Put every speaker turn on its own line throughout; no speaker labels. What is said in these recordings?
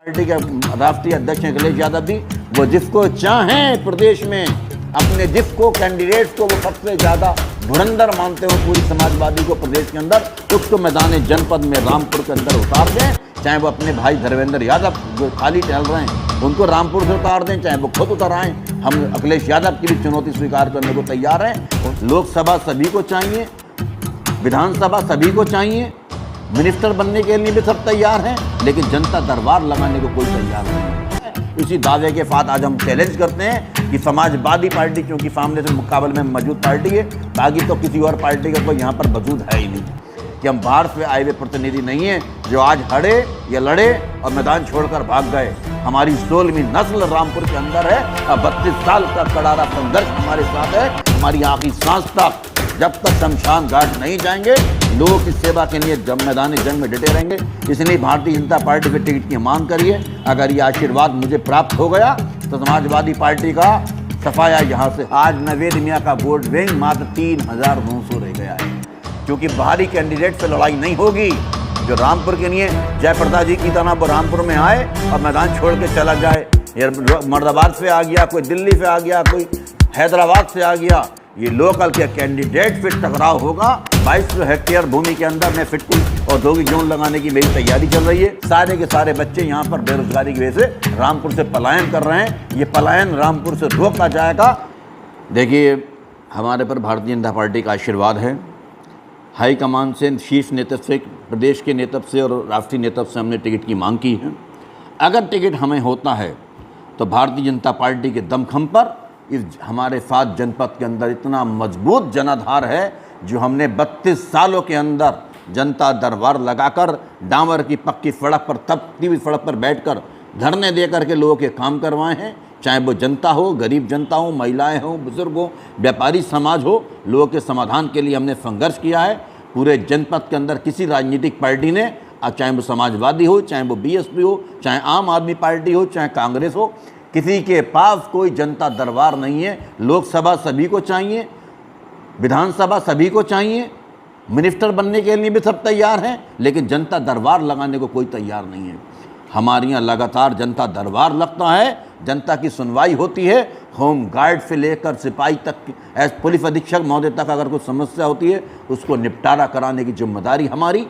Party के राष्ट्रीय अध्यक्ष अखिलेश यादव जी, वो जिसको चाहें प्रदेश में अपने जिसको कैंडिडेट को वो सबसे ज्यादा धुरंधर मानते हो पूरी समाजवादी को प्रदेश के अंदर, उसको मैदान जनपद में रामपुर के अंदर उतार दें। चाहे वो अपने भाई धर्मेंद्र यादव जो खाली टहल रहे हैं उनको रामपुर से उतार दें, चाहे वो खुद उतर आएँ। हम अखिलेश यादव की भी चुनौती स्वीकार करने को तैयार हैं। लोकसभा सभी को चाहिए, विधानसभा सभी को चाहिए, मिनिस्टर बनने के लिए भी सब तैयार हैं, लेकिन जनता दरबार लगाने को कोई तैयार नहीं है। इसी दावे के साथ आज हम चैलेंज करते हैं कि समाजवादी पार्टी क्योंकि सामने से मुकाबले में मौजूद पार्टी है, बाकी तो किसी और पार्टी का कोई यहाँ पर वजूद है ही नहीं, कि हम बाहर से आए हुए प्रतिनिधि नहीं हैं जो आज हड़े या लड़े और मैदान छोड़कर भाग गए। हमारी 16वीं नस्ल रामपुर के अंदर है और 32 साल का करारा संघर्ष हमारे साथ है। हमारी आखिरी सांस तक जब तक शमशान घाट नहीं जाएंगे, लोगों की सेवा के लिए जब मैदान जंग में डटे रहेंगे। इसलिए भारतीय जनता पार्टी के टिकट की मांग करिए। अगर ये आशीर्वाद मुझे प्राप्त हो गया तो समाजवादी पार्टी का सफाया यहाँ से। आज नवेद मियाँ का वोट बैंक मात्र 3,900 रह गया है, क्योंकि बाहरी कैंडिडेट से लड़ाई नहीं होगी। जो रामपुर के लिए जयप्रदा जी की तरह वो रामपुर में आए और मैदान छोड़ के चला जाए। ये मुरादाबाद से आ गया, कोई दिल्ली से आ गया, कोई हैदराबाद से आ गया, ये लोकल के कैंडिडेट फिर टकराव होगा। 22 हेक्टेयर भूमि के अंदर में फिटकुल औद्योगिक जोन लगाने की मेरी तैयारी चल रही है। सारे के सारे बच्चे यहाँ पर बेरोजगारी की वजह से रामपुर से पलायन कर रहे हैं। ये पलायन रामपुर से रोका जाएगा। देखिए, हमारे पर भारतीय जनता पार्टी का आशीर्वाद है। हाईकमान से, शीर्ष नेतृत्व से, प्रदेश के नेतृत्व से और राष्ट्रीय नेतृत्व से हमने टिकट की मांग की है। अगर टिकट हमें होता है तो भारतीय जनता पार्टी के दमखम पर इस हमारे 7 जनपद के अंदर इतना मजबूत जनाधार है, जो हमने 32 सालों के अंदर जनता दरबार लगाकर डामर की पक्की सड़क पर, तपती हुई सड़क पर बैठकर धरने दे करके लोगों के काम करवाए हैं। चाहे वो जनता हो, गरीब जनता हो, महिलाएं हो, बुजुर्ग हो, व्यापारी समाज हो, लोगों के समाधान के लिए हमने संघर्ष किया है। पूरे जनपद के अंदर किसी राजनीतिक पार्टी ने, चाहे वो समाजवादी हो, चाहे वो बीएसपी हो, चाहे आम आदमी पार्टी हो, चाहे कांग्रेस हो, किसी के पास कोई जनता दरबार नहीं है। लोकसभा सभी को चाहिए, विधानसभा सभी को चाहिए, मिनिस्टर बनने के लिए भी सब तैयार हैं, लेकिन जनता दरबार लगाने को कोई तैयार नहीं है। हमारे यहाँ लगातार जनता दरबार लगता है, जनता की सुनवाई होती है। होम गार्ड से लेकर सिपाही तक, एज पुलिस अधीक्षक महोदय तक अगर कोई समस्या होती है उसको निपटारा कराने की जिम्मेदारी हमारी।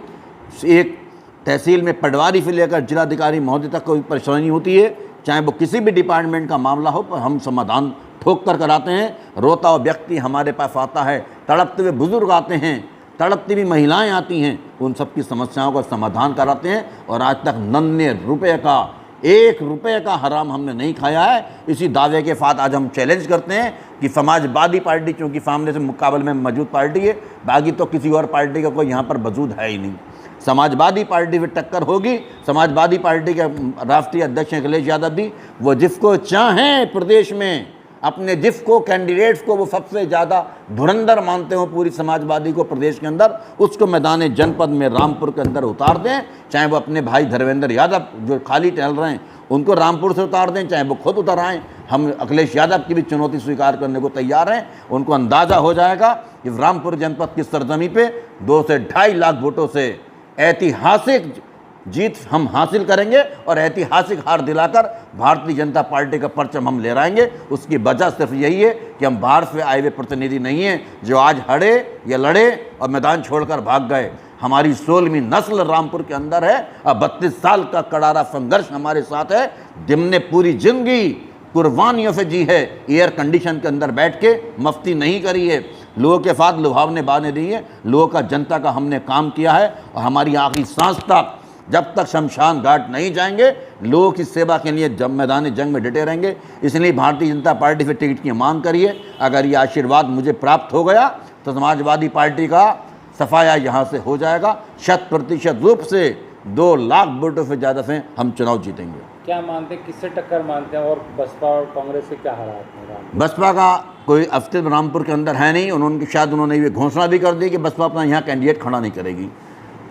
एक तहसील में पटवारी से लेकर जिलाधिकारी महोदय तक कोई परेशानी होती है, चाहे वो किसी भी डिपार्टमेंट का मामला हो, पर हम समाधान ठोक कर कराते हैं। रोता हुआ व्यक्ति हमारे पास आता है, तड़पते हुए बुजुर्ग आते हैं, तड़पती हुई महिलाएं आती हैं, उन सब की समस्याओं का समाधान कराते हैं। और आज तक नन्हे रुपये का, 1 रुपये का हराम हमने नहीं खाया है। इसी दावे के साथ आज हम चैलेंज करते हैं कि समाजवादी पार्टी क्योंकि सामने से मुकाबले में मौजूद पार्टी है, बाकी तो किसी और पार्टी का कोई यहाँ पर वजूद है ही नहीं। समाजवादी पार्टी में टक्कर होगी। समाजवादी पार्टी के राष्ट्रीय अध्यक्ष अखिलेश यादव जी, वो जिसको चाहें प्रदेश में अपने जिसको कैंडिडेट्स को वो सबसे ज़्यादा धुरंधर मानते हो पूरी समाजवादी को प्रदेश के अंदर, उसको मैदान जनपद में रामपुर के अंदर उतार दें। चाहे वो अपने भाई धर्मेंद्र यादव जो खाली टहल रहे हैं उनको रामपुर से उतार दें, चाहे वो खुद उतर आएँ। हम अखिलेश यादव की भी चुनौती स्वीकार करने को तैयार हैं। उनको अंदाज़ा हो जाएगा कि रामपुर जनपद की सरजमी पे 2 से 2.5 लाख वोटों से ऐतिहासिक जीत हम हासिल करेंगे और ऐतिहासिक हार दिलाकर भारतीय जनता पार्टी का परचम हम लहराएंगे। उसकी वजह सिर्फ यही है कि हम बाहर से आए हुए प्रतिनिधि नहीं हैं जो आज हड़े या लड़े और मैदान छोड़कर भाग गए। हमारी 16वीं नस्ल रामपुर के अंदर है और 32 साल का करारा संघर्ष हमारे साथ है। जिनने पूरी जिंदगी कुर्बानियों से जी है, एयर कंडीशन के अंदर बैठ के मफ्ती नहीं करी है, लोगों के साथ लुभावने बाने दी है, लोगों का, जनता का हमने काम किया है। और हमारी आखिरी सांस तक जब तक शमशान घाट नहीं जाएंगे, लोगों की सेवा के लिए जब मैदान जंग में डटे रहेंगे। इसलिए भारतीय जनता पार्टी से टिकट की मांग करिए। अगर ये आशीर्वाद मुझे प्राप्त हो गया तो समाजवादी पार्टी का सफाया यहाँ से हो जाएगा। 100% रूप से 2 लाख वोटों से ज़्यादा से हम चुनाव जीतेंगे।
क्या मानते हैं, किससे टक्कर मानते हैं, और बसपा और कांग्रेस से क्या हालात हैं?
बसपा का कोई अस्तित्व रामपुर के अंदर है नहीं। उन्होंने ये घोषणा भी कर दी कि बसपा अपना यहाँ कैंडिडेट खड़ा नहीं करेगी।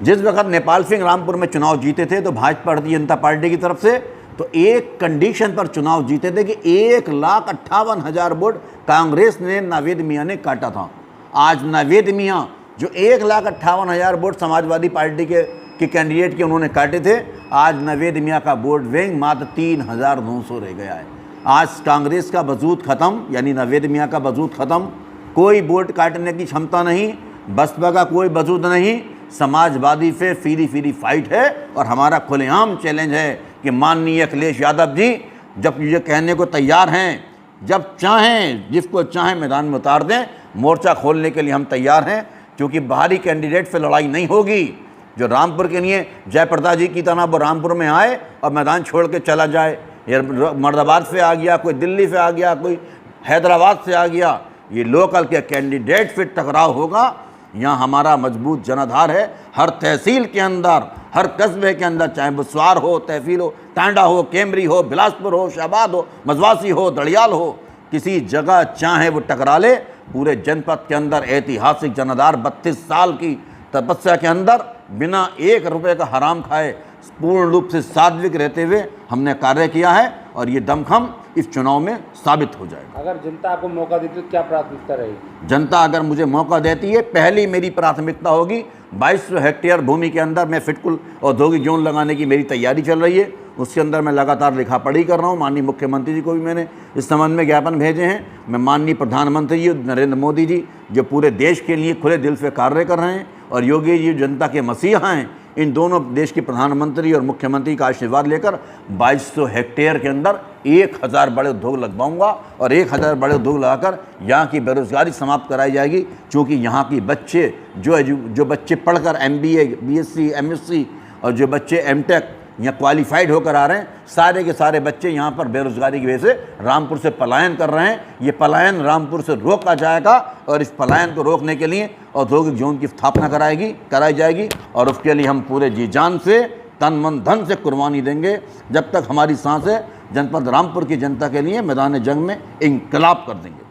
जिस वक्त नेपाल सिंह रामपुर में चुनाव जीते थे तो भाजपा भारतीय जनता पार्टी की तरफ से तो एक कंडीशन पर चुनाव जीते थे कि 1,58,000 वोट कांग्रेस ने नावेद मियाँ ने काटा था। आज नावेद मियाँ जो 1,58,000 वोट समाजवादी पार्टी के कि कैंडिडेट के उन्होंने काटे थे। आज नवेद मियाँ का वोट बैंक मात्र 3,900 रह गया है। आज कांग्रेस का वजूद ख़त्म, यानी नवेद मियाँ का वजूद ख़त्म, कोई वोट काटने की क्षमता नहीं, बसपा का कोई वजूद नहीं, समाजवादी पे फ्री फाइट है। और हमारा खुलेआम चैलेंज है कि माननीय अखिलेश यादव जी जब ये कहने को तैयार हैं, जब चाहें जिसको चाहें मैदान में उतार दें, मोर्चा खोलने के लिए हम तैयार हैं। क्योंकि बाहरी कैंडिडेट से लड़ाई नहीं होगी। जो रामपुर के लिए जयप्रदा जी की तरह वो रामपुर में आए और मैदान छोड़ के चला जाए, या मर्दाबाद से आ गया, कोई दिल्ली से आ गया, कोई हैदराबाद से आ गया, ये लोकल के कैंडिडेट से टकराव होगा। यहाँ हमारा मजबूत जनाधार है। हर तहसील के अंदर, हर कस्बे के अंदर, चाहे वो स्वार हो, तहसील हो, टांडा हो, कैमरी हो, बिलासपुर हो, शाहबाद हो, मजवासी हो, दड़ियाल हो, किसी जगह चाहे वो टकरा ले। पूरे जनपद के अंदर ऐतिहासिक जनाधार 32 साल की तपस्या के अंदर बिना 1 रुपये का हराम खाए पूर्ण रूप से सात्विक रहते हुए हमने कार्य किया है। और ये दमखम इस चुनाव में साबित हो जाएगा।
अगर जनता आपको मौका देती तो क्या प्राथमिकता रहेगी?
जनता अगर मुझे मौका देती है, पहली मेरी प्राथमिकता होगी 2200 हेक्टेयर भूमि के अंदर मैं फिटकुल औद्योगिक जोन लगाने की मेरी तैयारी चल रही है। उसके अंदर मैं लगातार लिखा पढ़ी कर रहा हूँ। माननीय मुख्यमंत्री जी को भी मैंने इस संबंध में ज्ञापन भेजे हैं। मैं माननीय प्रधानमंत्री जी नरेंद्र मोदी जी जो पूरे देश के लिए खुले दिल से कार्य कर रहे हैं, और योगी जी जनता के मसीहा हैं, इन दोनों देश के प्रधानमंत्री और मुख्यमंत्री का आशीर्वाद लेकर 2200 हेक्टेयर के अंदर 1000 बड़े उद्योग लगवाऊंगा। और 1000 बड़े उद्योग लगाकर यहाँ की बेरोजगारी समाप्त कराई जाएगी। क्योंकि यहाँ की बच्चे जो बच्चे पढ़कर MBA, BSc, MSc और जो बच्चे MTech यहाँ क्वालिफाइड होकर आ रहे हैं, सारे के सारे बच्चे यहाँ पर बेरोजगारी की वजह से रामपुर से पलायन कर रहे हैं। ये पलायन रामपुर से रोका जाएगा और इस पलायन को रोकने के लिए औद्योगिक जोन की स्थापना कराई जाएगी। और उसके लिए हम पूरे जी जान से, तन मन धन से कुर्बानी देंगे। जब तक हमारी सांसें, जनपद रामपुर की जनता के लिए मैदान जंग में इंकलाब कर देंगे।